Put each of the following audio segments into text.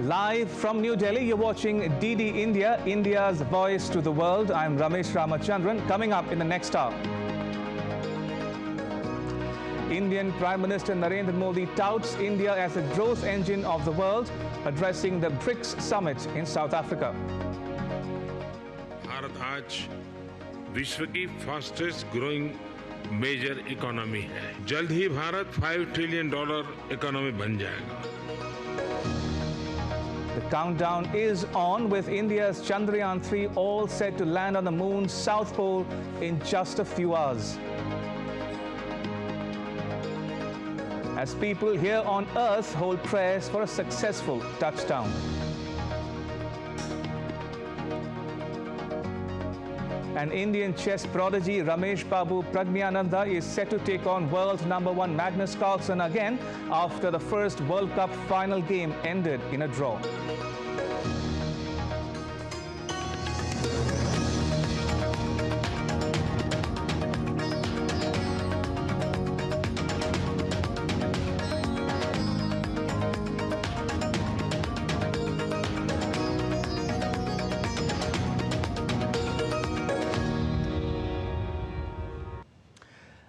Live from New Delhi, you're watching DD India, India's voice to the world. I'm Ramesh Ramachandran. Coming up in the next hour, Indian Prime Minister Narendra Modi touts India as the growth engine of the world, addressing the BRICS Summit in South Africa. Bharat आज विश्व की fastest growing major economy है। जल्द ही Bharat $5 trillion economy बन जाएगा। The countdown is on, with India's Chandrayaan 3 all set to land on the moon's south pole in just a few hours. As people here on Earth hold prayers for a successful touchdown. And Indian chess prodigy Ramesh Babu Praggnanandhaa is set to take on world #1 Magnus Carlsen again after the first World Cup final game ended in a draw.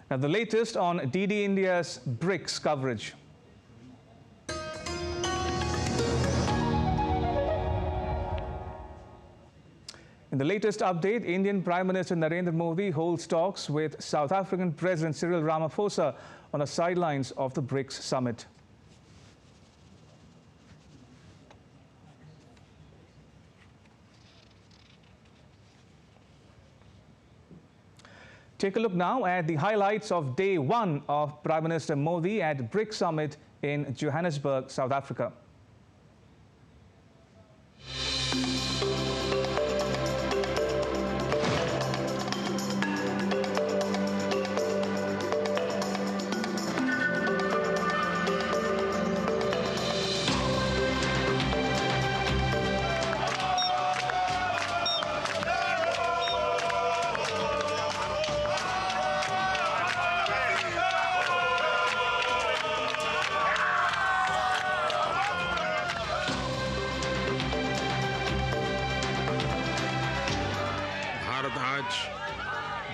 Now, the latest on DD India's BRICS coverage. In the latest update, Indian Prime Minister Narendra Modi holds talks with South African President Cyril Ramaphosa on the sidelines of the BRICS Summit. Take a look now at the highlights of day one of Prime Minister Modi at BRICS Summit in Johannesburg, South Africa.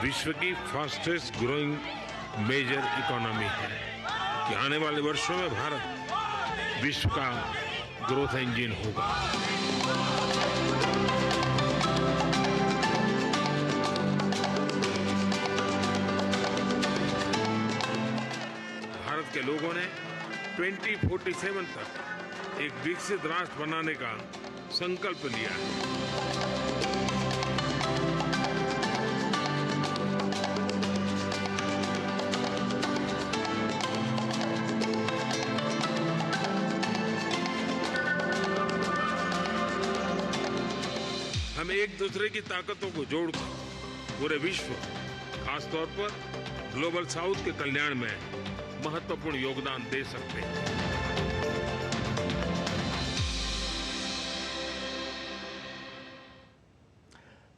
विश्व की fastest growing major economy है कि आने वाले वर्षों में भारत विश्व का ग्रोथ इंजन होगा। भारत के लोगों ने 2047 तक एक विकसित राष्ट्र बनाने का संकल्प लिया है। हम एक दूसरे की ताकतों को जोड़कर पूरे विश्व, खासतौर पर ग्लोबल साउथ के कल्याण में महत्वपूर्ण योगदान दे सकते हैं।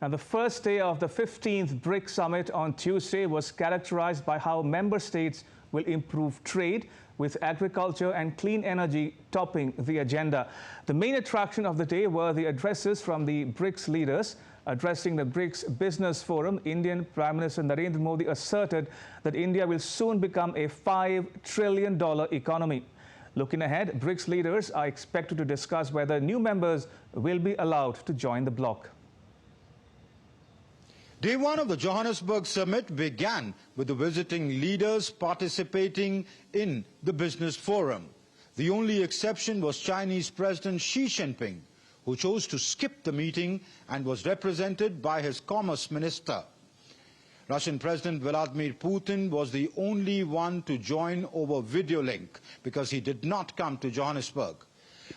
Now, the first day of the 15th BRICS Summit on Tuesday was characterized by how member states will improve trade, with agriculture and clean energy topping the agenda. The main attraction of the day were the addresses from the BRICS leaders. Addressing the BRICS Business Forum, Indian Prime Minister Narendra Modi asserted that India will soon become a $5 trillion economy. Looking ahead, BRICS leaders are expected to discuss whether new members will be allowed to join the bloc. Day one of the Johannesburg summit began with the visiting leaders participating in the business forum. The only exception was Chinese President Xi Jinping, who chose to skip the meeting and was represented by his Commerce Minister. Russian President Vladimir Putin was the only one to join over video link because he did not come to Johannesburg.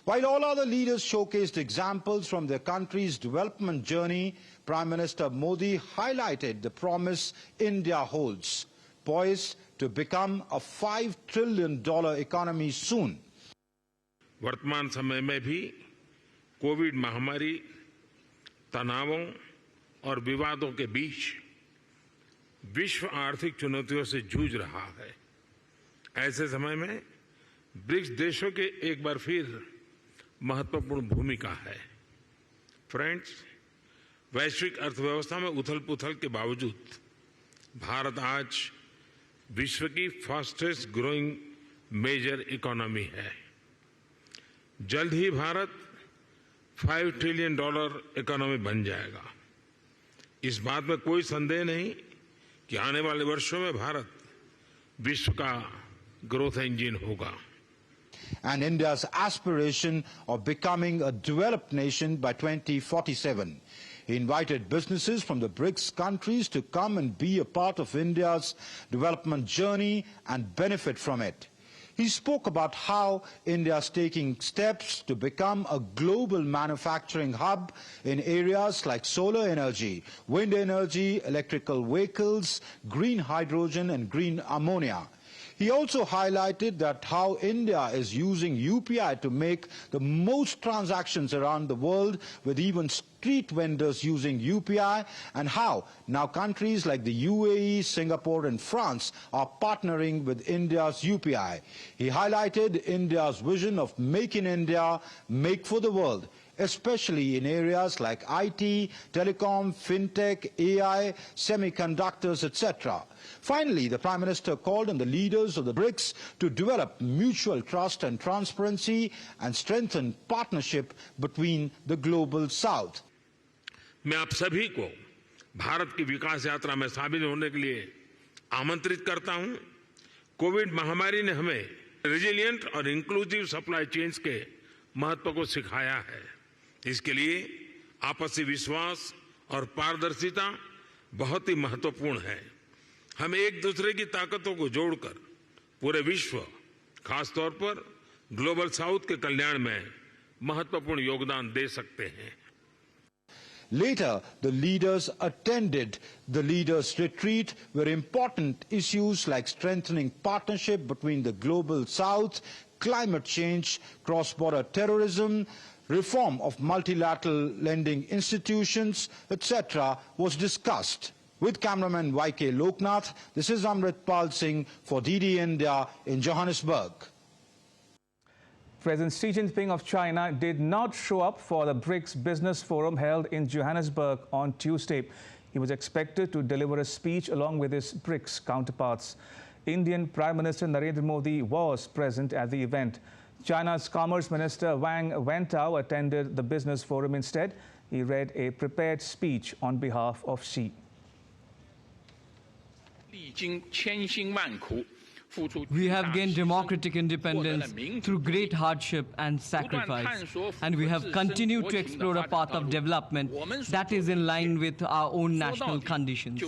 While all other leaders showcased examples from their country's development journey, Prime Minister Modi highlighted the promise India holds, poised to become a $5 trillion economy soon. वर्तमान समय में भी Covid महामारी, तनावों और विवादों के बीच विश्व आर्थिक चुनौतियों से जूझ रहा है। ऐसे समय में ब्रिक्स देशों के एक बार फिर महत्वपूर्ण भूमिका है। फ्रेंड्स, वैश्विक अर्थव्यवस्था में उथल-पुथल के बावजूद भारत आज विश्व की फास्टेस्ट ग्रोइंग मेजर इकोनॉमी है। जल्द ही भारत $5 ट्रिलियन इकोनॉमी बन जाएगा। इस बात में कोई संदेह नहीं कि आने वाले वर्षों में भारत विश्व का ग्रोथ इंजन होगा। And India's aspiration of becoming a developed nation by 2047. He invited businesses from the BRICS countries to come and be a part of India's development journey and benefit from it. He spoke about how India is taking steps to become a global manufacturing hub in areas like solar energy, wind energy, electrical vehicles, green hydrogen and green ammonia. He also highlighted that how India is using UPI to make the most transactions around the world, with even street vendors using UPI, and how now countries like the UAE, Singapore and France are partnering with India's UPI. He highlighted India's vision of Make in India, Make for the World, especially in areas like IT, telecom, fintech, AI, semiconductors, etc. Finally, the Prime Minister called on the leaders of the BRICS to develop mutual trust and transparency and strengthen partnership between the global South. मैं आप सभी को भारत की विकास यात्रा में शामिल होने के लिए आमंत्रित करता हूं। कोविड महामारी ने हमें रेजिलिएंट और इंक्लूसिव सप्लाई चेन्स के महत्व को सिखाया है। इसके लिए आपसी विश्वास और पारदर्शिता बहुत ही महत्वपूर्ण है। हम एक दूसरे की ताकतों को जोड़कर पूरे विश्व, खासतौर पर ग्लोबल साउथ के कल्याण में महत्वपूर्ण योगदान दे सकते हैं। Later, the leaders attended the leaders' retreat, where important issues like strengthening partnership between the global South, climate change, cross-border terrorism, reform of multilateral lending institutions, etc. was discussed. With cameraman YK Loknath, this is Amritpal Singh for DD India in Johannesburg. President Xi Jinping of China did not show up for the BRICS Business Forum held in Johannesburg on Tuesday. He was expected to deliver a speech along with his BRICS counterparts. Indian Prime Minister Narendra Modi was present at the event. China's Commerce Minister Wang Wentao attended the business forum instead. He read a prepared speech on behalf of Xi. We have gained democratic independence through great hardship and sacrifice, and we have continued to explore a path of development that is in line with our own national conditions.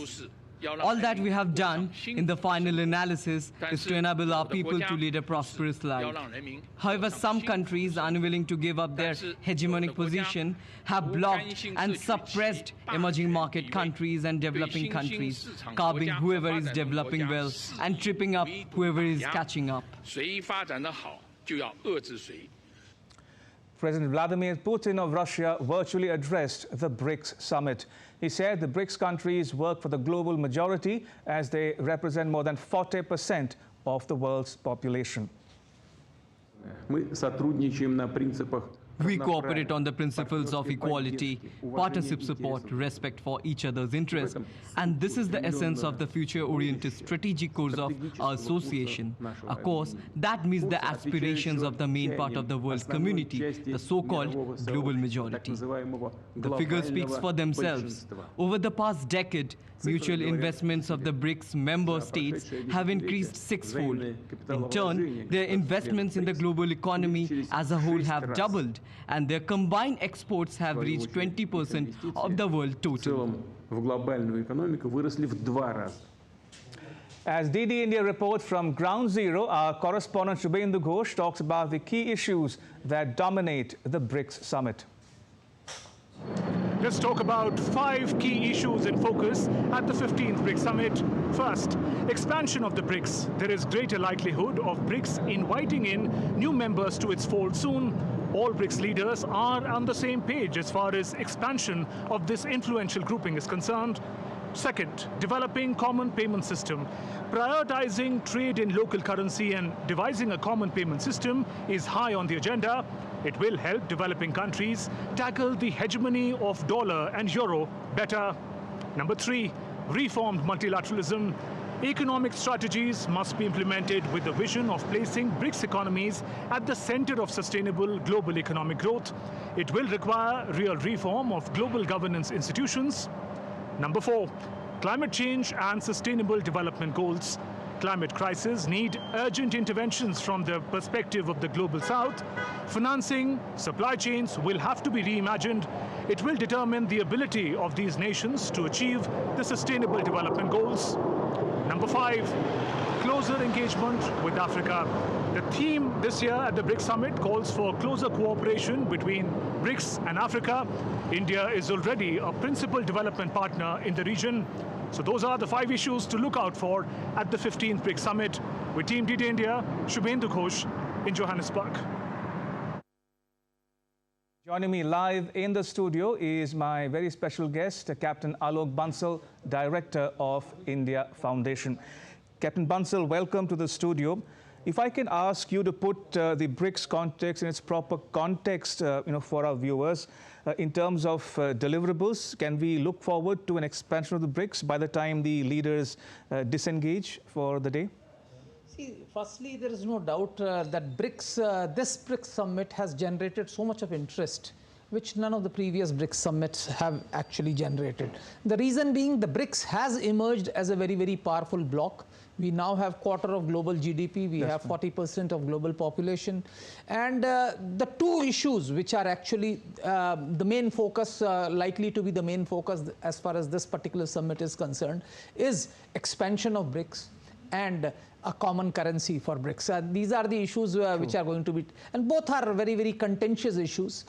All that we have done in the final analysis is to enable our people to lead a prosperous life. However, some countries, unwilling to give up their hegemonic position, have blocked and suppressed emerging market countries and developing countries, curbing whoever is developing well and tripping up whoever is catching up. President Vladimir Putin of Russia virtually addressed the BRICS summit. He said the BRICS countries work for the global majority as they represent more than 40% of the world's population. We cooperate on the principles of equality, partnership support, respect for each other's interests, and this is the essence of the future-oriented strategic course of our association. Of course, that means the aspirations of the main part of the world community, the so-called global majority. The figure speaks for themselves. Over the past decade, mutual investments of the BRICS member states have increased sixfold. In turn, their investments in the global economy as a whole have doubled, and their combined exports have reached 20% of the world total. As DD India reports from Ground Zero, our correspondent Shubhendu Ghosh talks about the key issues that dominate the BRICS summit. Let's talk about 5 key issues in focus at the 15th BRICS Summit. First, expansion of the BRICS. There is greater likelihood of BRICS inviting in new members to its fold soon. All BRICS leaders are on the same page as far as expansion of this influential grouping is concerned. Second, developing common payment system. Prioritizing trade in local currency and devising a common payment system is high on the agenda. It will help developing countries tackle the hegemony of dollar and euro better. Number 3, reformed multilateralism. Economic strategies must be implemented with the vision of placing BRICS economies at the center of sustainable global economic growth. It will require real reform of global governance institutions. Number 4, climate change and sustainable development goals. Climate crises need urgent interventions from the perspective of the global south. Financing, supply chains will have to be reimagined. It will determine the ability of these nations to achieve the sustainable development goals. Number 5, closer engagement with Africa. The theme this year at the BRICS Summit calls for closer cooperation between BRICS and Africa. India is already a principal development partner in the region. So those are the 5 issues to look out for at the 15th BRICS Summit. With Team DD India, Shubhendu Ghosh in Johannesburg. Joining me live in the studio is my very special guest, Captain Alok Bansal, Director of India Foundation. Captain Bansal, welcome to the studio. If I can ask you to put the BRICS context in its proper context, for our viewers, in terms of deliverables, can we look forward to an expansion of the BRICS by the time the leaders disengage for the day? See, firstly, there is no doubt that BRICS, this BRICS summit has generated so much of interest, which none of the previous BRICS summits have actually generated. The reason being, the BRICS has emerged as a very, very powerful bloc. We now have quarter of global GDP, we have 40% of global population. And the 2 issues which are actually the main focus, likely to be the main focus as far as this particular summit is concerned, is expansion of BRICS and a common currency for BRICS. These are the issues which are going to be, and both are very, very contentious issues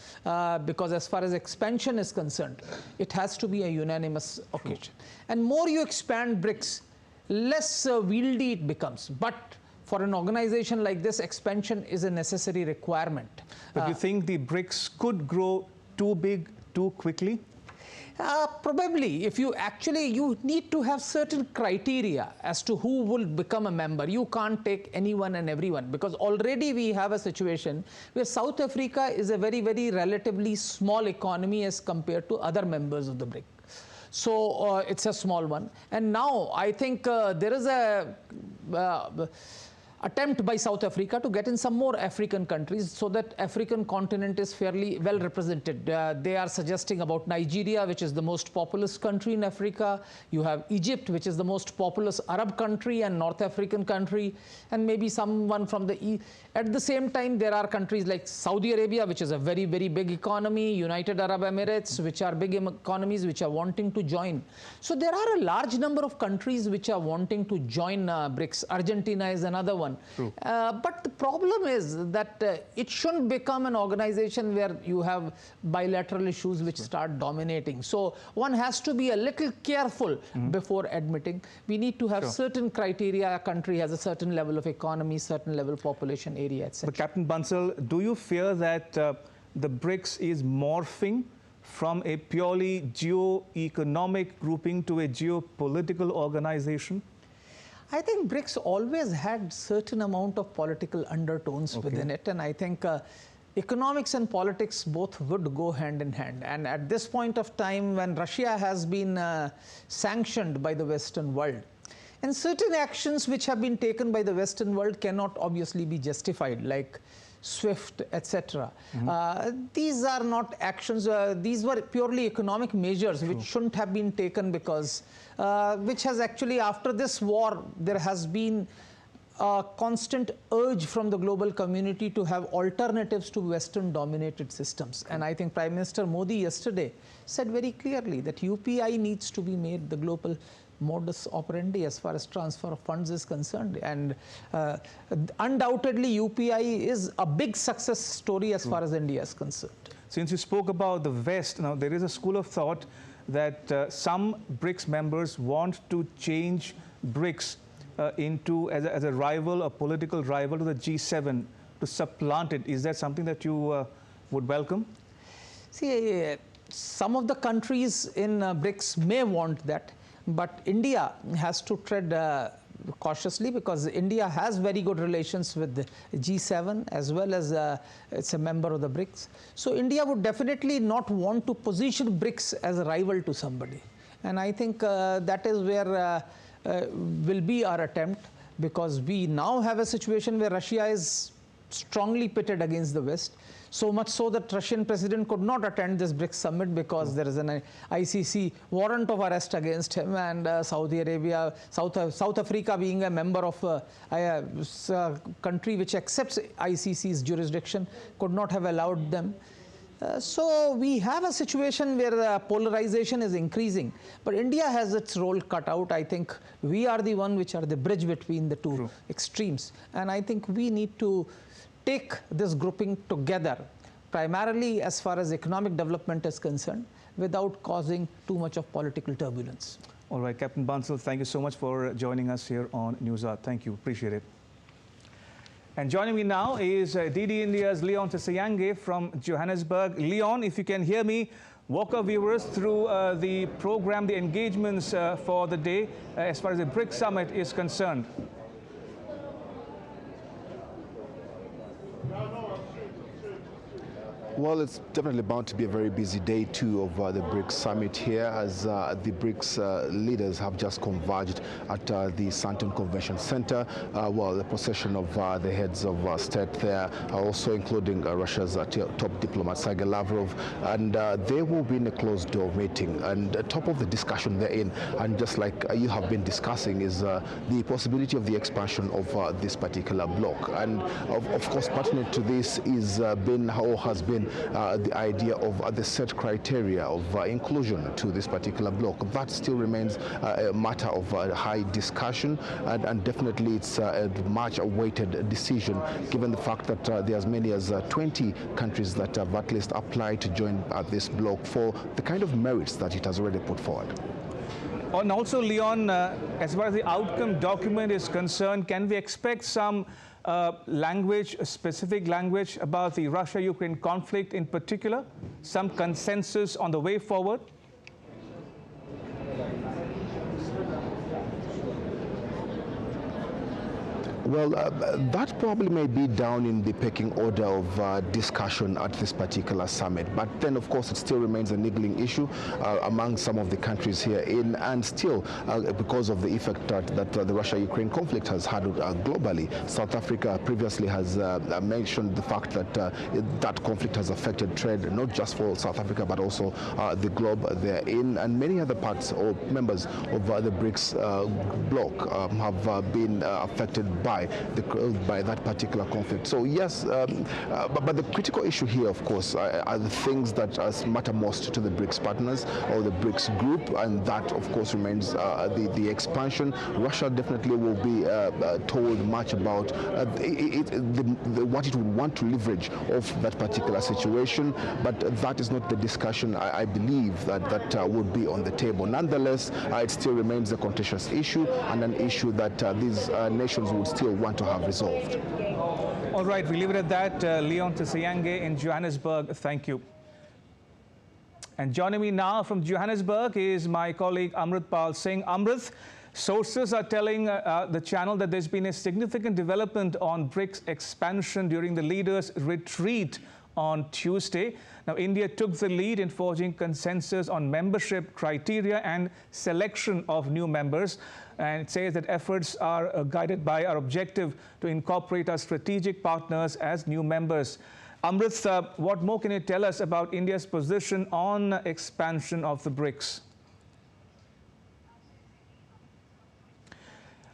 because as far as expansion is concerned, it has to be a unanimous occasion. And more you expand BRICS, less wieldy it becomes. But for an organization like this, expansion is a necessary requirement. But you think the BRICS could grow too big too quickly? Probably. If you need to have certain criteria as to who will become a member. You can't take anyone and everyone, because already we have a situation where South Africa is a very, very relatively small economy as compared to other members of the BRICS. So it's a small one. And now I think there is a attempt by South Africa to get in some more African countries so that African continent is fairly well represented. They are suggesting about Nigeria, which is the most populous country in Africa. You have Egypt, which is the most populous Arab country and North African country, and maybe someone from the East. At the same time, there are countries like Saudi Arabia, which is a very, very big economy, United Arab Emirates, which are big economies, which are wanting to join. So there are a large number of countries which are wanting to join BRICS. Argentina is another one. But the problem is that it shouldn't become an organization where you have bilateral issues which start dominating. So one has to be a little careful before admitting. We need to have certain criteria. A country has a certain level of economy, certain level of population, area, etc. But Captain Bansal, do you fear that the BRICS is morphing from a purely geo-economic grouping to a geopolitical organization? I think BRICS always had certain amount of political undertones within it, and I think economics and politics both would go hand in hand. And at this point of time, when Russia has been sanctioned by the Western world, and certain actions which have been taken by the Western world cannot obviously be justified, like SWIFT, etc. These are not actions, these were purely economic measures which shouldn't have been taken, because which has actually, after this war, there has been a constant urge from the global community to have alternatives to Western dominated systems. And I think Prime Minister Modi yesterday said very clearly that UPI needs to be made the global modus operandi as far as transfer of funds is concerned. And undoubtedly UPI is a big success story as far as India is concerned. Since you spoke about the West, now there is a school of thought that some BRICS members want to change BRICS into as a rival, a political rival to the G7, to supplant it. Is that something that you would welcome? See, some of the countries in BRICS may want that, But India has to tread cautiously, because India has very good relations with the G7 as well as it's a member of the BRICS. So India would definitely not want to position BRICS as a rival to somebody. And I think that is where will be our attempt, because we now have a situation where Russia is strongly pitted against the West. So much so that Russian president could not attend this BRICS summit because there is an ICC warrant of arrest against him, and Saudi Arabia, South Africa being a member of a country which accepts ICC's jurisdiction, could not have allowed them. So we have a situation where the polarization is increasing, but India has its role cut out. I think we are the one which are the bridge between the two extremes, and I think we need to take this grouping together, primarily as far as economic development is concerned, without causing too much of political turbulence. All right, Captain Bansal, thank you so much for joining us here on News Hour. Thank you, appreciate it. And joining me now is DD India's Leon Tsayange from Johannesburg. Leon, if you can hear me, walk our viewers through the program, the engagements for the day as far as the BRICS Summit is concerned. Well, it's definitely bound to be a very busy day too of the BRICS Summit here, as the BRICS leaders have just converged at the Sandton Convention Center. Well, the procession of the heads of state there, also including Russia's top diplomat Sergei Lavrov, and they will be in a closed-door meeting. And top of the discussion therein, and just like you have been discussing, is the possibility of the expansion of this particular bloc. And of course, pertinent to this is has been the idea of the set criteria of inclusion to this particular bloc. That still remains a matter of high discussion, and definitely it's a much awaited decision, given the fact that there are as many as 20 countries that have at least applied to join this bloc for the kind of merits that it has already put forward. And also, Leon, as far as the outcome document is concerned, can we expect some specific language about the Russia-Ukraine conflict in particular, some consensus on the way forward? Well, that probably may be down in the pecking order of discussion at this particular summit. But then, of course, it still remains a niggling issue among some of the countries here and still, because of the effect that the Russia-Ukraine conflict has had globally. South Africa previously has mentioned the fact that that conflict has affected trade, not just for South Africa, but also the globe they're in. And many other parts or members of the BRICS bloc have been affected by that particular conflict. So yes, but the critical issue here, of course, are the things that matter most to the BRICS partners or the BRICS group, and that, of course, remains the expansion. Russia definitely will be told much about what it would want to leverage off that particular situation, but that is not the discussion I believe that would be on the table. Nonetheless, it still remains a contentious issue, and an issue that these nations would still want to have resolved. All right, we leave it at that. Leon Tsayange in Johannesburg, thank you. And joining me now from Johannesburg is my colleague Amritpal Singh. Amrit, sources are telling the channel that there's been a significant development on BRICS expansion during the leaders' retreat on Tuesday. Now, India took the lead in forging consensus on membership criteria and selection of new members. And it says that efforts are guided by our objective to incorporate our strategic partners as new members. Amrit, what more can you tell us about India's position on expansion of the BRICS?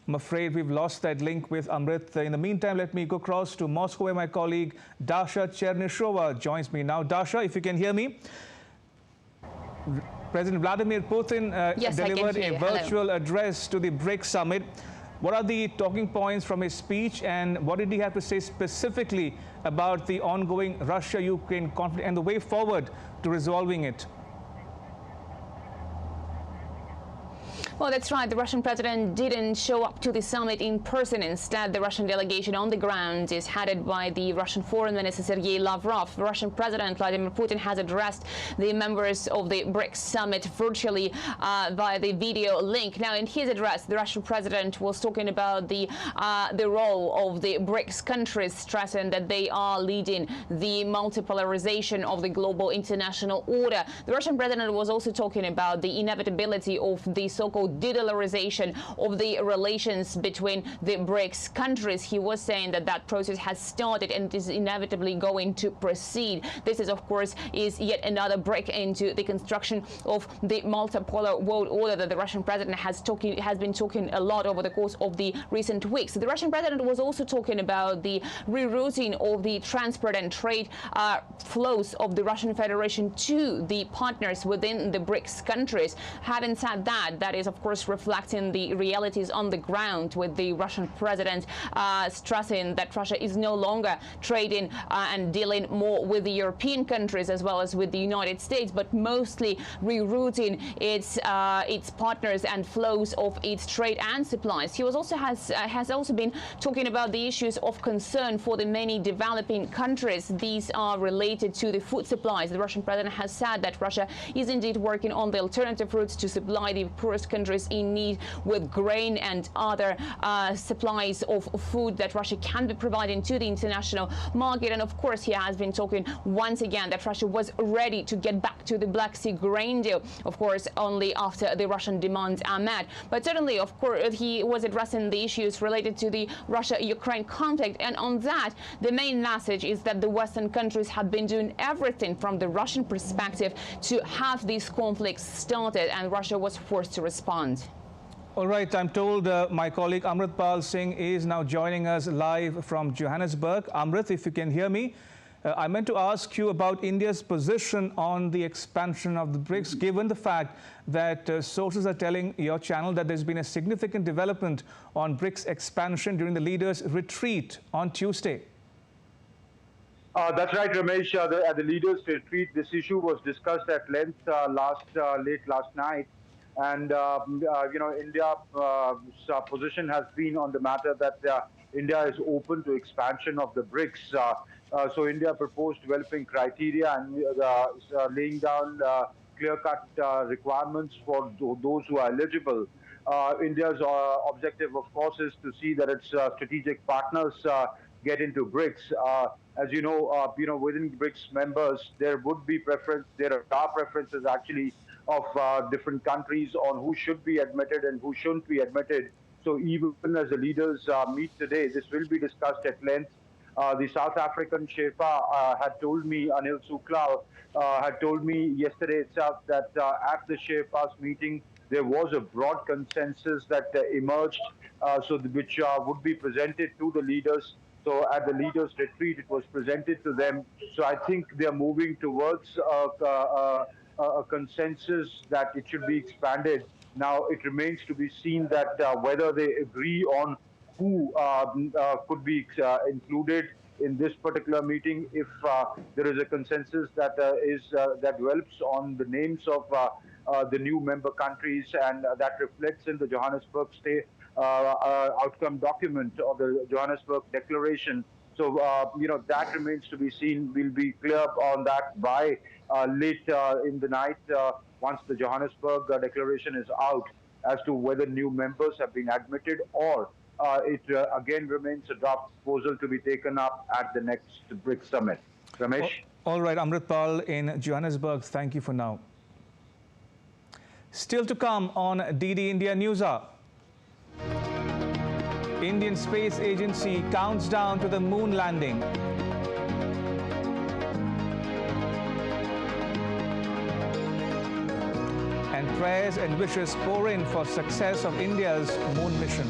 I'm afraid we've lost that link with Amrit. In the meantime, let me go across to Moscow, where my colleague Dasha Chernyshova joins me now. Dasha, if you can hear me. President Vladimir Putin delivered a virtual address to the BRICS Summit. What are the talking points from his speech, and what did he have to say specifically about the ongoing Russia-Ukraine conflict and the way forward to resolving it? Well, that's right. The Russian president didn't show up to the summit in person. Instead, the Russian delegation on the ground is headed by the Russian Foreign Minister Sergei Lavrov. The Russian President Vladimir Putin has addressed the members of the BRICS Summit virtually via the video link. Now, in his address, the Russian president was talking about the role of the BRICS countries, stressing that they are leading the multipolarization of the global international order. The Russian president was also talking about the inevitability of the so-called de-dollarization of the relations between the BRICS countries. He was saying that that process has started and is inevitably going to proceed. This is, of course, yet another break into the construction of the multipolar world order that the Russian president has been talking a lot over the course of the recent weeks. The Russian president was also talking about the rerouting of the transport and trade flows of the Russian Federation to the partners within the BRICS countries. Having said that, that is, of course, reflecting the realities on the ground, with the Russian president stressing that Russia is no longer trading and dealing more with the European countries as well as with the United States, but mostly rerouting its partners and flows of its trade and supplies. He has also been talking about the issues of concern for the many developing countries. These are related to the food supplies. The Russian president has said that Russia is indeed working on the alternative routes to supply the poorest countries in need with grain and other supplies of food that Russia can be providing to the international market. And of course, he has been talking once again that Russia was ready to get back to the Black Sea grain deal, of course, only after the Russian demands are met. But certainly, of course, he was addressing the issues related to the Russia-Ukraine conflict. And on that, the main message is that the Western countries have been doing everything from the Russian perspective to have these conflicts started, and Russia was forced to respond. All right, I'm told my colleague Amritpal Singh is now joining us live from Johannesburg. Amrit, if you can hear me, I meant to ask you about India's position on the expansion of the BRICS, given the fact that sources are telling your channel that there's been a significant development on BRICS expansion during the leaders' retreat on Tuesday. That's right, Ramesh. At the leaders' retreat, this issue was discussed at length late last night. And, India's position has been on the matter that India is open to expansion of the BRICS. So India proposed developing criteria and laying down clear-cut requirements for those who are eligible. India's objective, of course, is to see that its strategic partners get into BRICS. As you know, within BRICS members, there are preferences actually of different countries on who should be admitted and who shouldn't be admitted. So even as the leaders meet today, this will be discussed at length. The South African Sherpa had told me, Anil Sukla had told me yesterday itself that at the Sherpa's meeting, there was a broad consensus that emerged, which would be presented to the leaders. So at the leaders' retreat, it was presented to them. So I think they are moving towards a consensus that it should be expanded. Now, it remains to be seen that whether they agree on who could be included in this particular meeting. If there is a consensus that that develops on the names of the new member countries, and that reflects in the Johannesburg State outcome document of the Johannesburg Declaration. So, that remains to be seen. We'll be clear on that by late in the night once the Johannesburg Declaration is out as to whether new members have been admitted or it again remains a draft proposal to be taken up at the next BRICS Summit. Ramesh? All right, Amritpal in Johannesburg, thank you for now. Still to come on DD India News Hour. Indian Space Agency counts down to the moon landing. And prayers and wishes pour in for success of India's moon mission.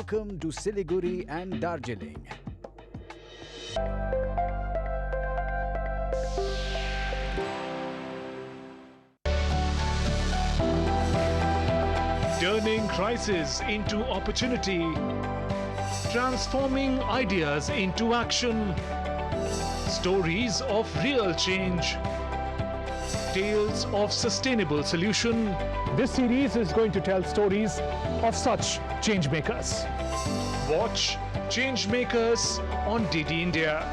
Welcome to Siliguri and Darjeeling. Turning crisis into opportunity, transforming ideas into action, stories of real change, tales of sustainable solution. This series is going to tell stories of such change makers. Watch Change Makers on DD India.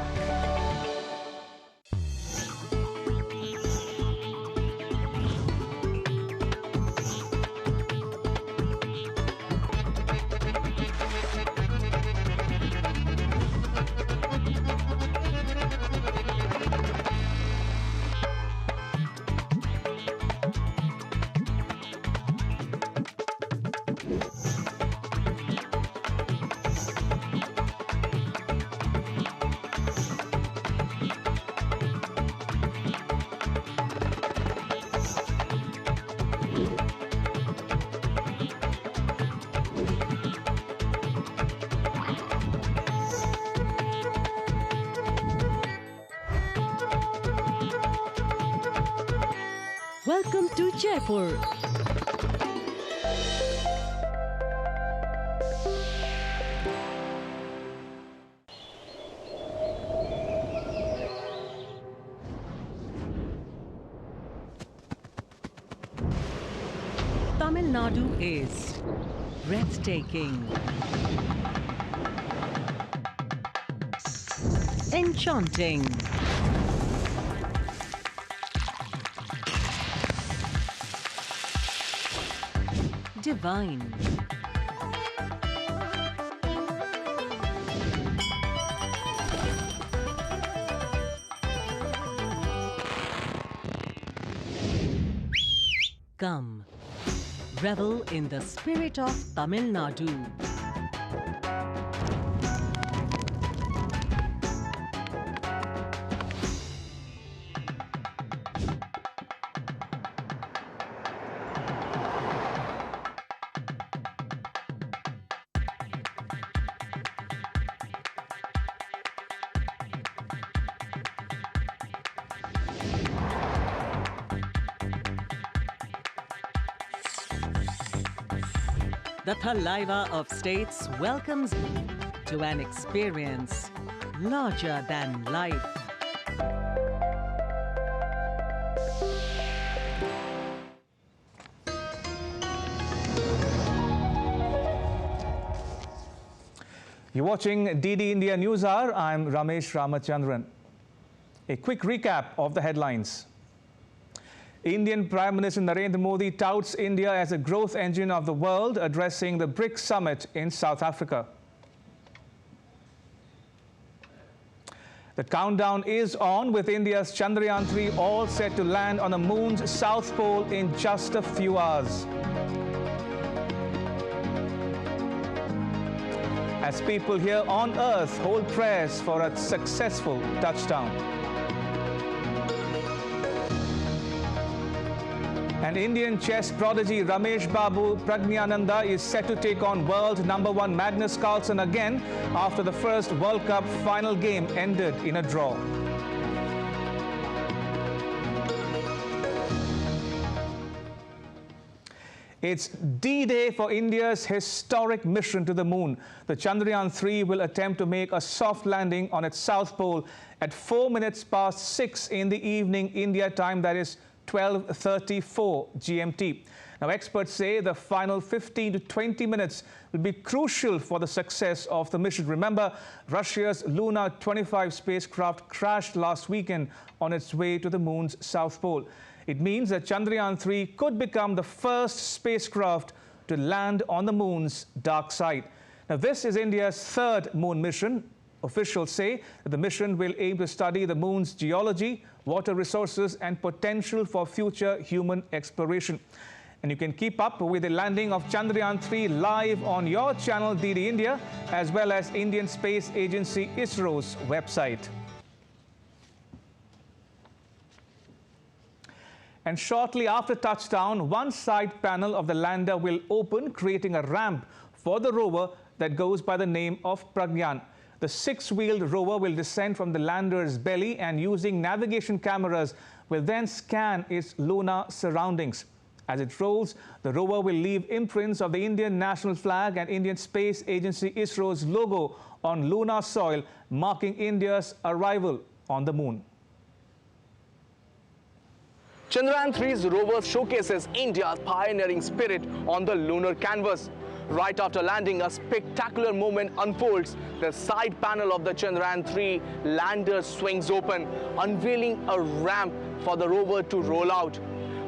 Welcome to Jaipur. Tamil Nadu is breathtaking, enchanting, divine, come, revel in the spirit of Tamil Nadu. The Thalaiva of States welcomes to an experience larger than life. You're watching DD India News Hour. I'm Ramesh Ramachandran. A quick recap of the headlines. Indian Prime Minister Narendra Modi touts India as a growth engine of the world, addressing the BRICS Summit in South Africa. The countdown is on, with India's Chandrayaan 3 all set to land on the moon's south pole in just a few hours. As people here on Earth hold prayers for a successful touchdown. And Indian chess prodigy Ramesh Babu Praggnanandhaa is set to take on world #1 Magnus Carlsen again after the first World Cup final game ended in a draw. It's D-Day for India's historic mission to the moon. The Chandrayaan 3 will attempt to make a soft landing on its south pole at 4 minutes past 6 in the evening India time, that is 12:34 GMT. Now, experts say the final 15 to 20 minutes will be crucial for the success of the mission. Remember, Russia's Lunar 25 spacecraft crashed last weekend on its way to the moon's south pole. It means that Chandrayaan 3 could become the first spacecraft to land on the moon's dark side. Now, this is India's third moon mission. Officials say that the mission will aim to study the moon's geology, water resources, and potential for future human exploration. And you can keep up with the landing of Chandrayaan 3 live on your channel DD India, as well as Indian Space Agency ISRO's website. And shortly after touchdown, one side panel of the lander will open, creating a ramp for the rover that goes by the name of Praggnanandhaa. The six-wheeled rover will descend from the lander's belly and using navigation cameras will then scan its lunar surroundings. As it rolls, the rover will leave imprints of the Indian national flag and Indian Space Agency ISRO's logo on lunar soil, marking India's arrival on the moon. Chandrayaan 3's rover showcases India's pioneering spirit on the lunar canvas. Right after landing, a spectacular moment unfolds. The side panel of the Chandrayaan 3 lander swings open, unveiling a ramp for the rover to roll out.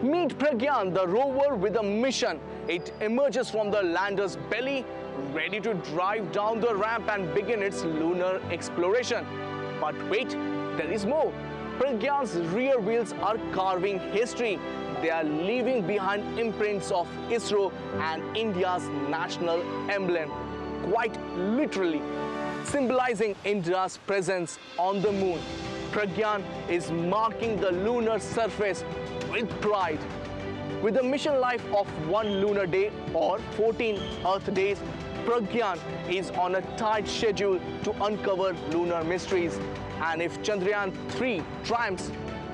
Meet Praggnanandhaa, the rover with a mission. It emerges from the lander's belly, ready to drive down the ramp and begin its lunar exploration. But wait, there is more. Praggnanandhaa's rear wheels are carving history. They are leaving behind imprints of ISRO and India's national emblem, quite literally, symbolizing India's presence on the moon. Praggnanandhaa is marking the lunar surface with pride. With a mission life of 1 lunar day or 14 Earth days, Praggnanandhaa is on a tight schedule to uncover lunar mysteries. And if Chandrayaan 3 triumphs,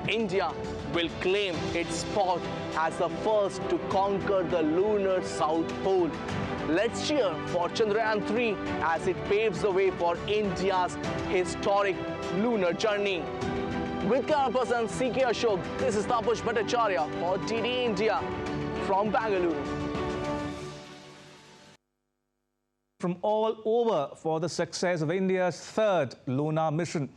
India will claim its spot as the first to conquer the lunar South Pole. Let's cheer for Chandrayaan 3 as it paves the way for India's historic lunar journey. With camera person CK Ashok, this is Tapush Bhattacharya for DD India from Bangalore. From all over for the success of India's third lunar mission.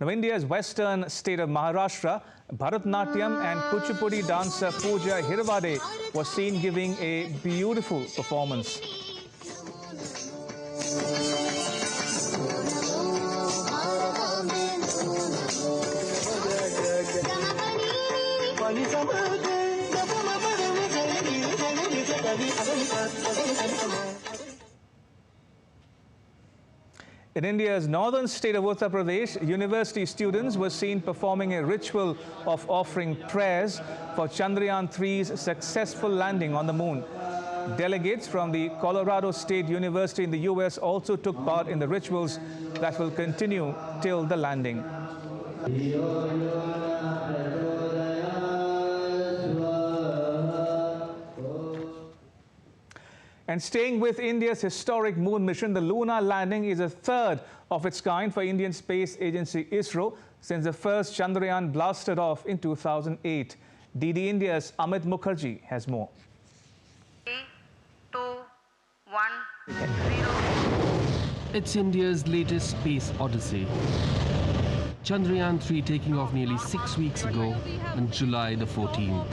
Now, India's western state of Maharashtra, Bharatnatyam and Kuchipudi dancer Pooja Hirwade was seen giving a beautiful performance. In India's northern state of Uttar Pradesh, university students were seen performing a ritual of offering prayers for Chandrayaan 3's successful landing on the moon. Delegates from the Colorado State University in the US also took part in the rituals that will continue till the landing. And staying with India's historic moon mission, the lunar landing is a third of its kind for Indian Space Agency ISRO since the first Chandrayaan blasted off in 2008. DD India's Amit Mukherjee has more. 3, 2, 1, 0. It's India's latest space odyssey. Chandrayaan 3 taking off nearly 6 weeks ago on July the 14th.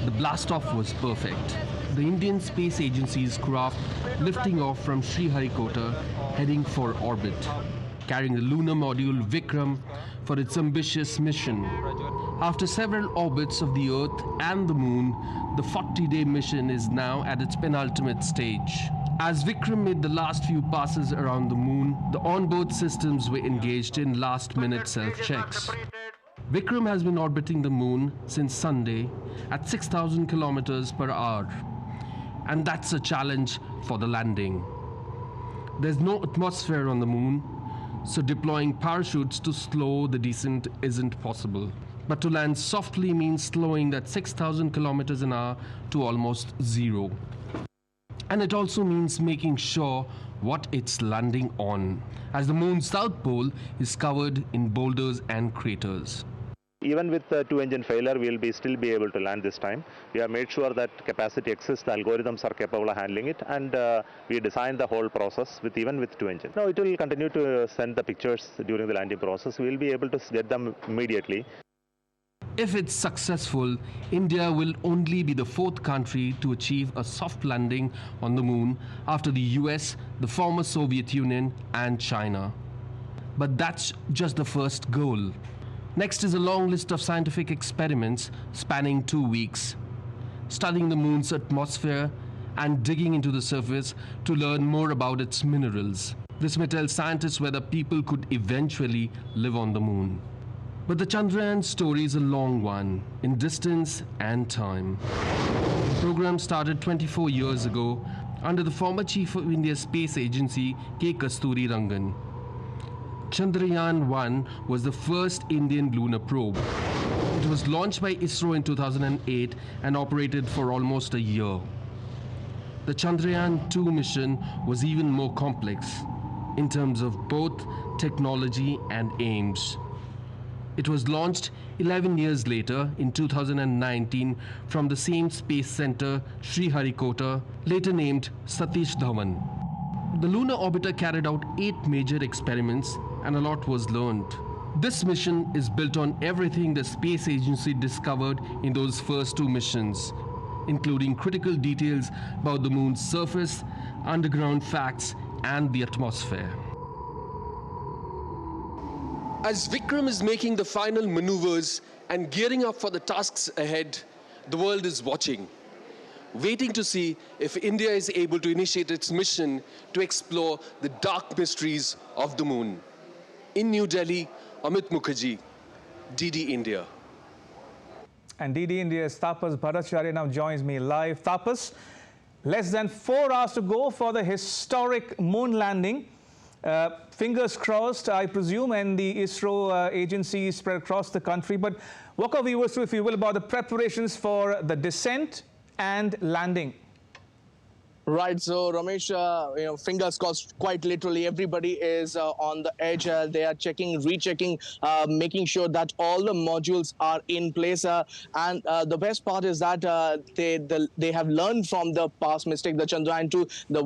The blast-off was perfect. The Indian Space Agency's craft lifting off from Sriharikota, heading for orbit, carrying the lunar module Vikram for its ambitious mission. After several orbits of the Earth and the Moon, the 40-day mission is now at its penultimate stage. As Vikram made the last few passes around the Moon, the onboard systems were engaged in last-minute self-checks. Vikram has been orbiting the Moon since Sunday at 6,000 kilometers per hour. And that's a challenge for the landing. There's no atmosphere on the Moon, so deploying parachutes to slow the descent isn't possible. But to land softly means slowing that 6,000 kilometers an hour to almost zero. And it also means making sure what it's landing on, as the Moon's south pole is covered in boulders and craters. Even with the two-engine failure, we will still be able to land this time. We have made sure that capacity exists, the algorithms are capable of handling it, and we designed the whole process even with two engines. Now it will continue to send the pictures during the landing process. We will be able to get them immediately. If it's successful, India will only be the fourth country to achieve a soft landing on the Moon after the US, the former Soviet Union, and China. But that's just the first goal. Next is a long list of scientific experiments spanning 2 weeks, studying the Moon's atmosphere and digging into the surface to learn more about its minerals. This may tell scientists whether people could eventually live on the Moon. But the Chandrayaan story is a long one, in distance and time. The program started 24 years ago, under the former chief of India's space agency, K. Kasturi Rangan. Chandrayaan-1 was the first Indian lunar probe. It was launched by ISRO in 2008 and operated for almost a year. The Chandrayaan-2 mission was even more complex in terms of both technology and aims. It was launched 11 years later in 2019 from the same space center, Sriharikota, later named Satish Dhawan. The lunar orbiter carried out 8 major experiments and a lot was learned. This mission is built on everything the space agency discovered in those first 2 missions, including critical details about the moon's surface, underground facts, and the atmosphere. As Vikram is making the final maneuvers and gearing up for the tasks ahead, the world is watching, waiting to see if India is able to initiate its mission to explore the dark mysteries of the moon. In New Delhi, Amit Mukherjee, DD India. And DD India's Tapas Bhattacharya now joins me live. Tapas, less than 4 hours to go for the historic moon landing. Fingers crossed, I presume, and the ISRO agency is spread across the country. But walk our viewers through, if you will, about the preparations for the descent and landing. Right, so Ramesh, fingers crossed, quite literally, everybody is on the edge. They are checking, rechecking, making sure that all the modules are in place. And the best part is that they have learned from the past mistake, the Chandrayaan-2,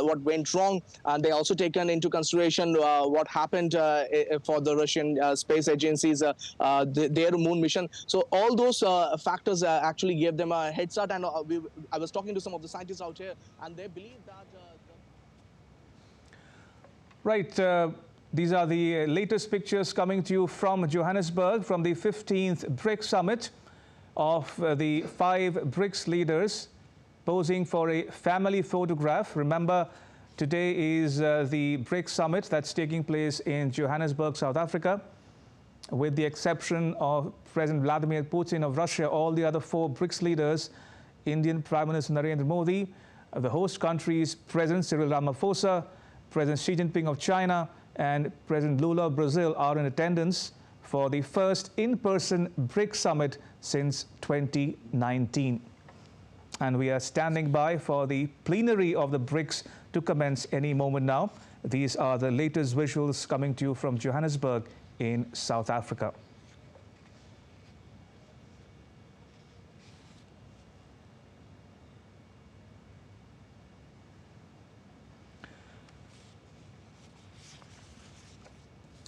what went wrong. And they also taken into consideration what happened for the Russian space agencies, their moon mission. So all those factors actually gave them a head start. And I was talking to some of the scientists out here, and they believe that... Right. These are the latest pictures coming to you from Johannesburg, from the 15th BRICS Summit, of the 5 BRICS leaders posing for a family photograph. Remember, today is the BRICS Summit that's taking place in Johannesburg, South Africa. With the exception of President Vladimir Putin of Russia, all the other 4 BRICS leaders, Indian Prime Minister Narendra Modi, the host country's President Cyril Ramaphosa, President Xi Jinping of China, and President Lula of Brazil are in attendance for the first in-person BRICS Summit since 2019. And we are standing by for the plenary of the BRICS to commence any moment now. These are the latest visuals coming to you from Johannesburg in South Africa.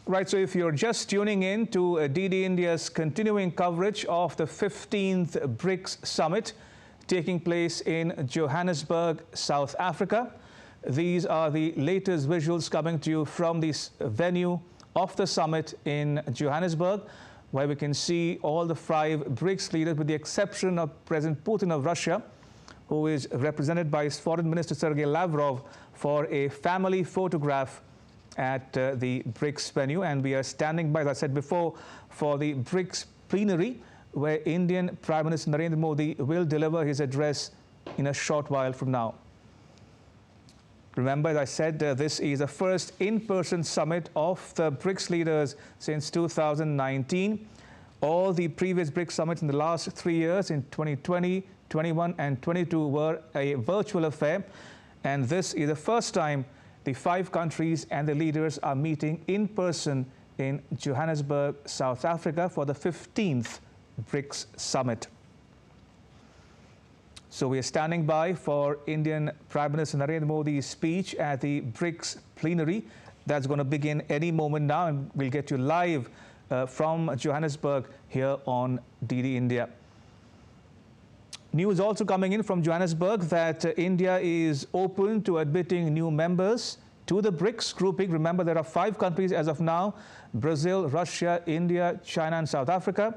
Right, so if you're just tuning in to DD India's continuing coverage of the 15th BRICS Summit taking place in Johannesburg, South Africa, these are the latest visuals coming to you from this venue of the summit in Johannesburg, where we can see all the 5 BRICS leaders, with the exception of President Putin of Russia, who is represented by his Foreign Minister Sergei Lavrov for a family photograph at the BRICS venue. And we are standing by, as I said before, for the BRICS plenary, where Indian Prime Minister Narendra Modi will deliver his address in a short while from now. Remember, as I said, this is the first in-person summit of the BRICS leaders since 2019. All the previous BRICS summits in the last 3 years, in 2020, 21 and 22, were a virtual affair. And this is the first time the 5 countries and the leaders are meeting in person in Johannesburg, South Africa, for the 15th BRICS Summit. So we are standing by for Indian Prime Minister Narendra Modi's speech at the BRICS plenary. That's going to begin any moment now, and we'll get you live from Johannesburg here on DD India. News also coming in from Johannesburg that India is open to admitting new members to the BRICS grouping. Remember, there are 5 countries as of now: Brazil, Russia, India, China, and South Africa.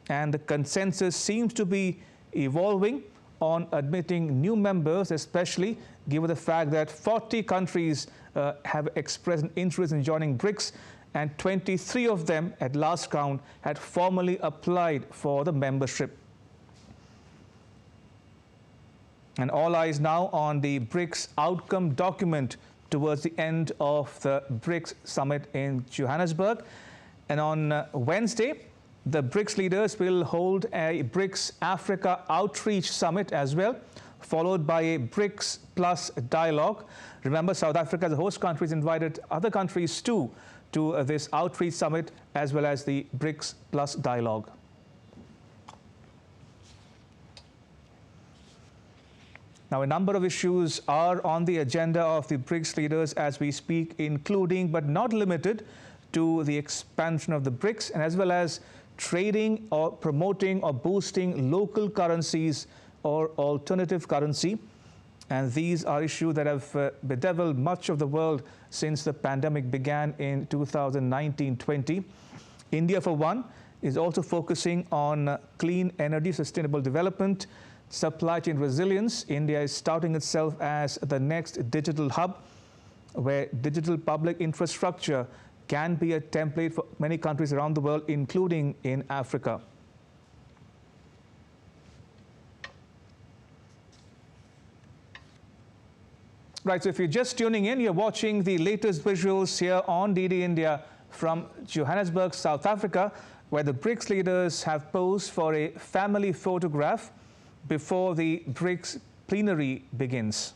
And the consensus seems to be evolving on admitting new members, especially given the fact that 40 countries have expressed an interest in joining BRICS, and 23 of them, at last count, had formally applied for the membership. And all eyes now on the BRICS outcome document towards the end of the BRICS Summit in Johannesburg. And on Wednesday, the BRICS leaders will hold a BRICS Africa Outreach Summit as well, followed by a BRICS Plus dialogue. Remember, South Africa, the host country, has invited other countries too to this outreach summit as well as the BRICS Plus dialogue. Now, a number of issues are on the agenda of the BRICS leaders as we speak, including but not limited to the expansion of the BRICS, and as well as trading or promoting or boosting local currencies or alternative currency. And these are issues that have bedeviled much of the world since the pandemic began in 2019-20. India, for one, is also focusing on clean energy, sustainable development, supply chain resilience. India is touting itself as the next digital hub, where digital public infrastructure can be a template for many countries around the world, including in Africa. Right, so if you're just tuning in, you're watching the latest visuals here on DD India from Johannesburg, South Africa, where the BRICS leaders have posed for a family photograph before the BRICS plenary begins.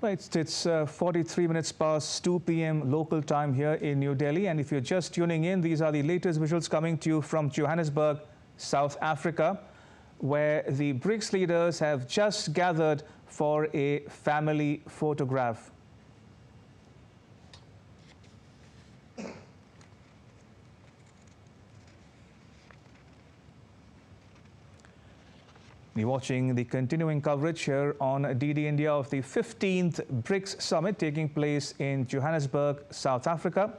Right, it's 43 minutes past 2 p.m. local time here in New Delhi. And if you're just tuning in, these are the latest visuals coming to you from Johannesburg, South Africa, where the BRICS leaders have just gathered for a family photograph. You're watching the continuing coverage here on DD India of the 15th BRICS Summit taking place in Johannesburg, South Africa.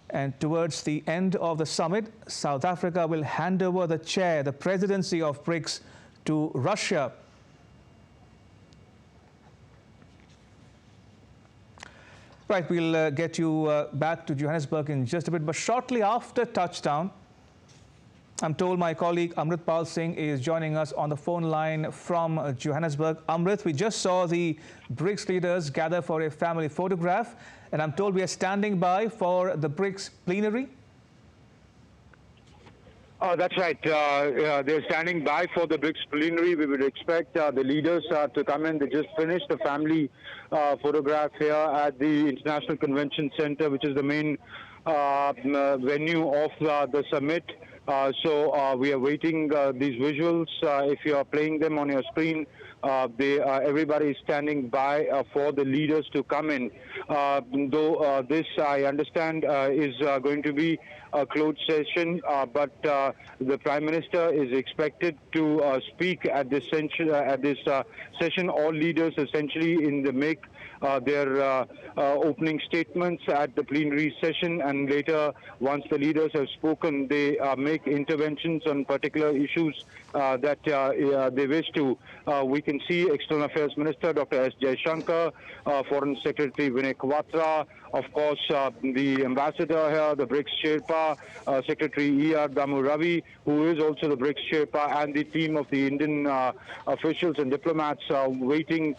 And towards the end of the summit, South Africa will hand over the chair, the presidency of BRICS, to Russia. Right, we'll get you back to Johannesburg in just a bit, but shortly after touchdown, I'm told my colleague Amritpal Singh is joining us on the phone line from Johannesburg. Amrit, we just saw the BRICS leaders gather for a family photograph, and I'm told we are standing by for the BRICS plenary. Oh, that's right. They're standing by for the BRICS plenary. We would expect the leaders to come in. They just finished the family photograph here at the International Convention Center, which is the main venue of the summit. So we are waiting these visuals. If you are playing them on your screen, everybody is standing by for the leaders to come in. Though this, I understand, is going to be a closed session, but the Prime Minister is expected to speak at this session. All leaders essentially make their opening statements at the plenary session, and later, once the leaders have spoken, they make interventions on particular issues that they wish to. We can see External Affairs Minister Dr. S. Jaishankar, Foreign Secretary Vinay Kwatra, of course, the ambassador here, the BRICS Sherpa, Secretary E.R. Damu Ravi, who is also the BRICS Sherpa, and the team of the Indian officials and diplomats waiting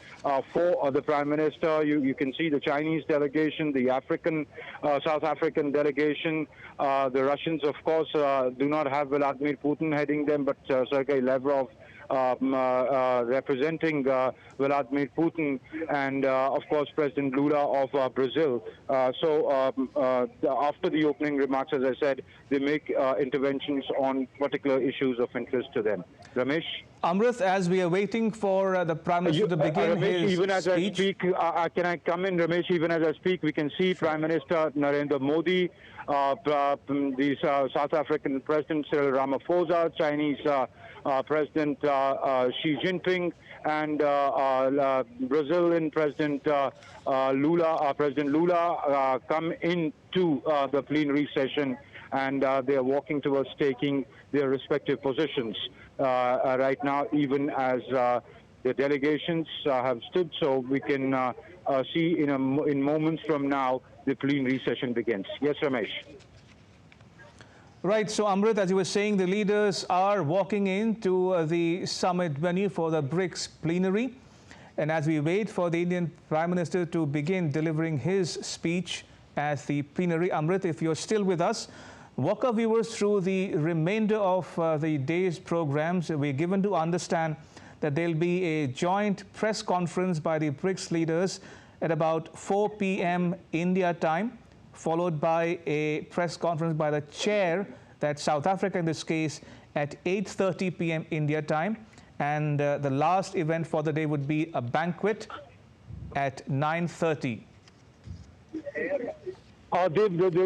for the Prime Minister. You can see the Chinese delegation, the South African delegation. The Russians, of course, do not have Vladimir Putin heading them, but Sergei Lavrov representing Vladimir Putin, and of course President Lula of Brazil. So after the opening remarks, as I said, they make interventions on particular issues of interest to them. Ramesh? Amrit, as we are waiting for the Prime Minister to begin Ramesh, his even as speech. I speak, can I come in, Ramesh? Even as I speak, we can see Prime Minister Narendra Modi, the South African President Cyril Ramaphosa, Chinese President Xi Jinping, and Brazilian President Lula come into the plenary session. and they are walking towards taking their respective positions right now, even as the delegations have stood. So we can see in moments from now the plenary session begins. Yes, Ramesh. Right, so Amrit, as you were saying, the leaders are walking into the summit venue for the BRICS plenary. And as we wait for the Indian Prime Minister to begin delivering his speech as the plenary, Amrit, if you're still with us, walk our viewers through the remainder of the day's programs. We're given to understand that there'll be a joint press conference by the BRICS leaders at about 4 p.m. India time, followed by a press conference by the chair, that's South Africa in this case, at 8:30 p.m. India time. And the last event for the day would be a banquet at 9:30.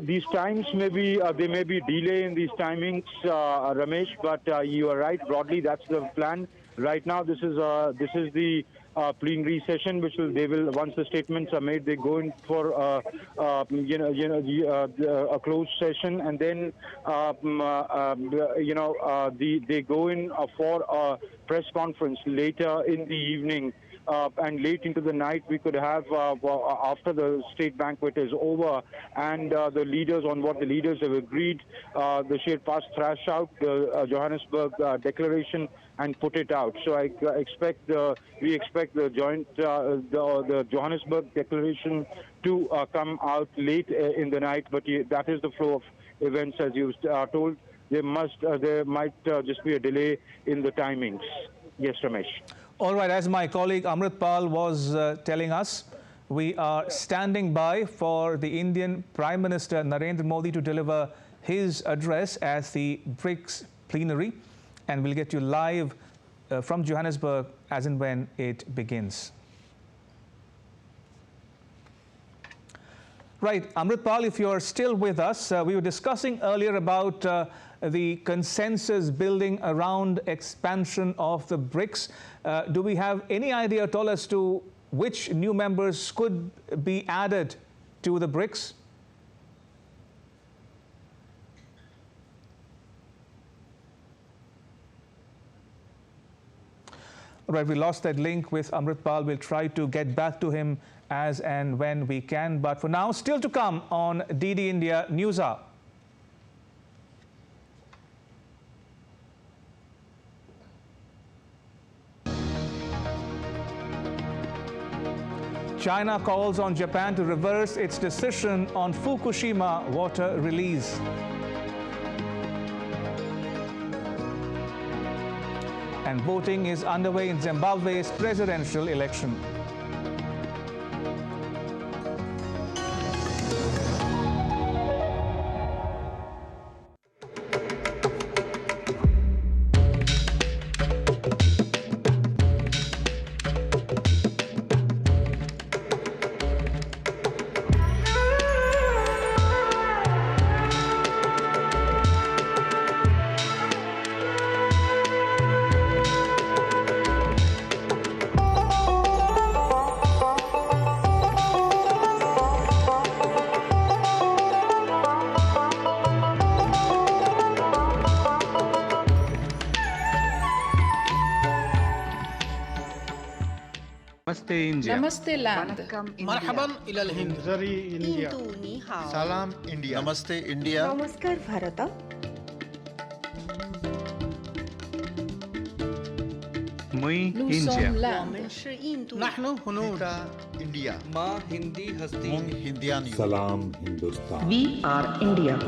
These times may be, there may be delay in these timings, Ramesh, but you are right. Broadly, that's the plan. Right now, this is the plenary session, which once the statements are made, they go in for a closed session, and then they go in for a press conference later in the evening. And late into the night, we could have, after the state banquet is over, and the leaders, on what the leaders have agreed, the Sherpas thrash out the Johannesburg Declaration and put it out. So we expect the joint, the Johannesburg Declaration to come out late in the night. But that is the flow of events, as you told. There might just be a delay in the timings. Yes, Ramesh. All right, as my colleague Amrit Pal was telling us, we are standing by for the Indian Prime Minister Narendra Modi to deliver his address as the BRICS plenary, and we'll get you live from Johannesburg as and when it begins. Right, Amrit Pal, if you're still with us, we were discussing earlier about the consensus building around expansion of the BRICS. Do we have any idea at all as to which new members could be added to the BRICS? All right, we lost that link with Amrit Pal. We'll try to get back to him as and when we can. But for now, still to come on DD India News Hour. China calls on Japan to reverse its decision on Fukushima water release. And voting is underway in Zimbabwe's presidential election. Namaste India. Namaste land. Marhaban ila al-Hind. Zari India. Salam India. Namaste India. Namaskar Bharata. Mui Nous India. sommes land. Nahnu hunud. India. Ma Hindi Hasti. Mung Hindian. Salam Hindustan. We are India.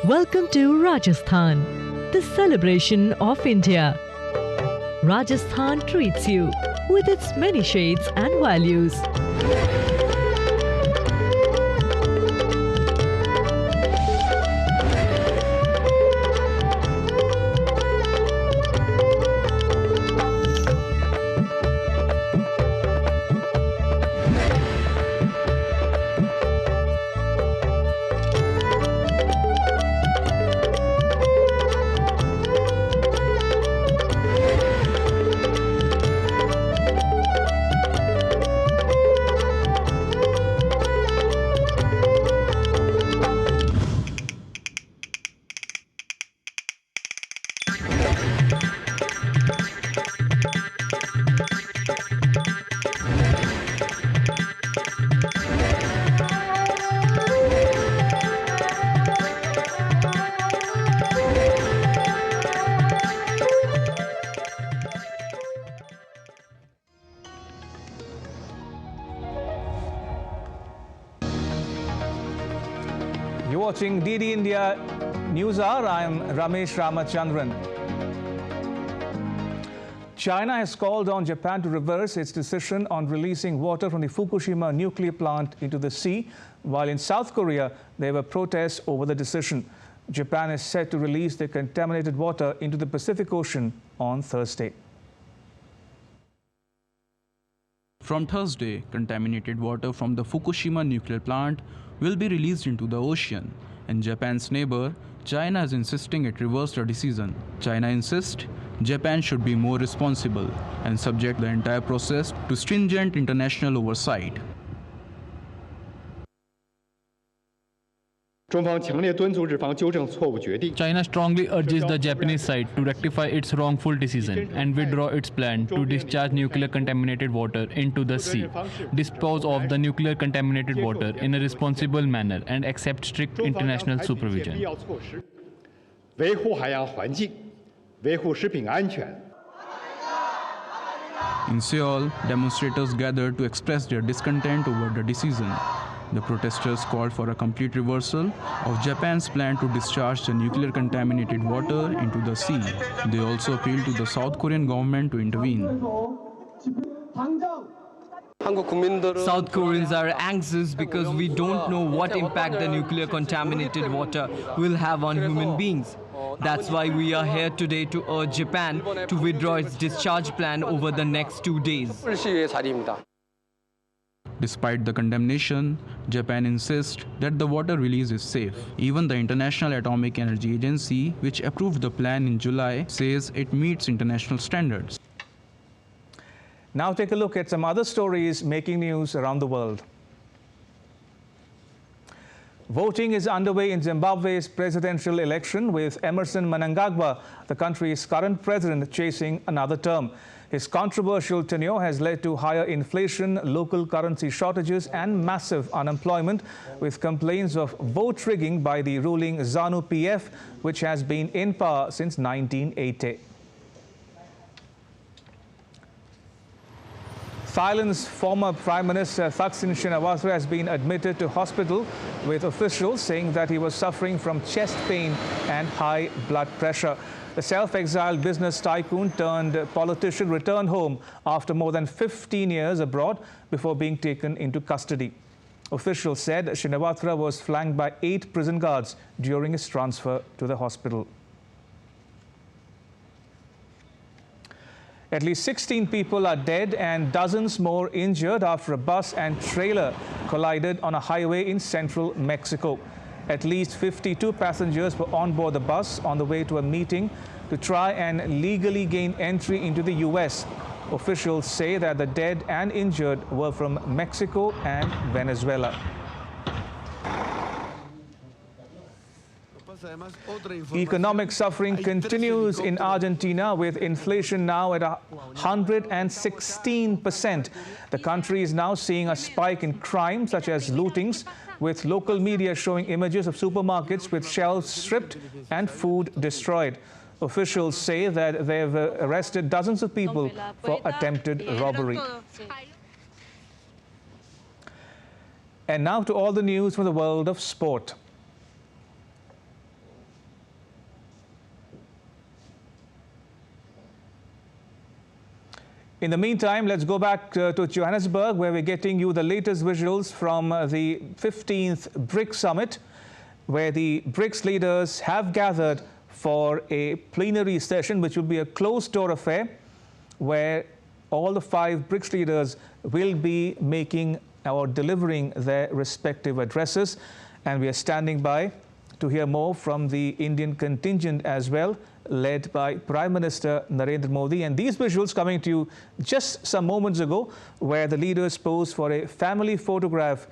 Welcome to Rajasthan, the celebration of India. Rajasthan treats you with its many shades and values. watching DD India News Hour. I am Ramesh Ramachandran. China has called on Japan to reverse its decision on releasing water from the Fukushima nuclear plant into the sea, while in South Korea there were protests over the decision. Japan is set to release the contaminated water into the Pacific Ocean on Thursday. From Thursday, contaminated water from the Fukushima nuclear plant will be released into the ocean, and Japan's neighbor, China, is insisting it reverse the decision. China insists Japan should be more responsible and subject the entire process to stringent international oversight. China strongly urges the Japanese side to rectify its wrongful decision and withdraw its plan to discharge nuclear contaminated water into the sea, dispose of the nuclear contaminated water in a responsible manner, and accept strict international supervision. In Seoul, demonstrators gathered to express their discontent over the decision. The protesters called for a complete reversal of Japan's plan to discharge the nuclear contaminated water into the sea. They also appealed to the South Korean government to intervene. South Koreans are anxious because we don't know what impact the nuclear contaminated water will have on human beings. That's why we are here today to urge Japan to withdraw its discharge plan over the next 2 days. Despite the condemnation, Japan insists that the water release is safe. Even the International Atomic Energy Agency, which approved the plan in July, says it meets international standards. Now take a look at some other stories making news around the world. Voting is underway in Zimbabwe's presidential election, with Emerson Mnangagwa, the country's current president, chasing another term. His controversial tenure has led to higher inflation, local currency shortages and massive unemployment, with complaints of vote rigging by the ruling ZANU-PF, which has been in power since 1980. Thailand's former Prime Minister Thaksin Shinawatra has been admitted to hospital, with officials saying that he was suffering from chest pain and high blood pressure. The self-exiled business tycoon turned politician returned home after more than 15 years abroad before being taken into custody. Officials said Shinawatra was flanked by 8 prison guards during his transfer to the hospital. At least 16 people are dead and dozens more injured after a bus and trailer collided on a highway in central Mexico. At least 52 passengers were on board the bus on the way to a meeting to try and legally gain entry into the U.S. Officials say that the dead and injured were from Mexico and Venezuela. Economic suffering continues in Argentina, with inflation now at 116%. The country is now seeing a spike in crime, such as lootings, with local media showing images of supermarkets with shelves stripped and food destroyed. Officials say that they have arrested dozens of people for attempted robbery. And now to all the news from the world of sport. In the meantime, let's go back to Johannesburg, where we're getting you the latest visuals from the 15th BRICS Summit, where the BRICS leaders have gathered for a plenary session, which will be a closed-door affair, where all the 5 BRICS leaders will be making or delivering their respective addresses. And we are standing by to hear more from the Indian contingent as well, led by Prime Minister Narendra Modi. And these visuals coming to you just some moments ago, where the leaders posed for a family photograph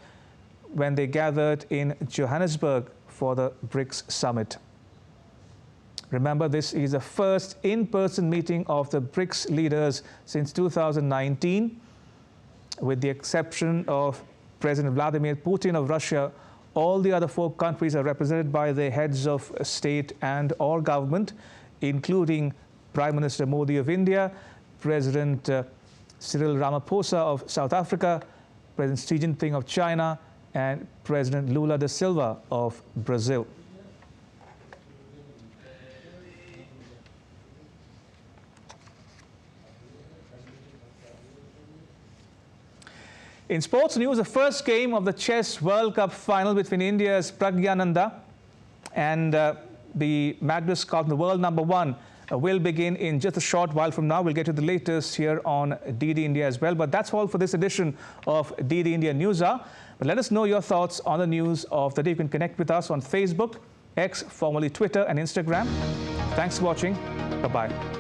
when they gathered in Johannesburg for the BRICS Summit. Remember, this is the first in-person meeting of the BRICS leaders since 2019. With the exception of President Vladimir Putin of Russia, all the other 4 countries are represented by their heads of state and or government, including Prime Minister Modi of India, President Cyril Ramaphosa of South Africa, President Xi Jinping of China, and President Lula da Silva of Brazil. In sports news, the first game of the Chess World Cup final between India's Praggnanandhaa and the Magnus Carlsen, the world #1, will begin in just a short while from now. We'll get to the latest here on DD India as well. But that's all for this edition of DD India News Hour. But let us know your thoughts on the news of the day. You can connect with us on Facebook, X, formerly Twitter, and Instagram. Thanks for watching. Bye-bye.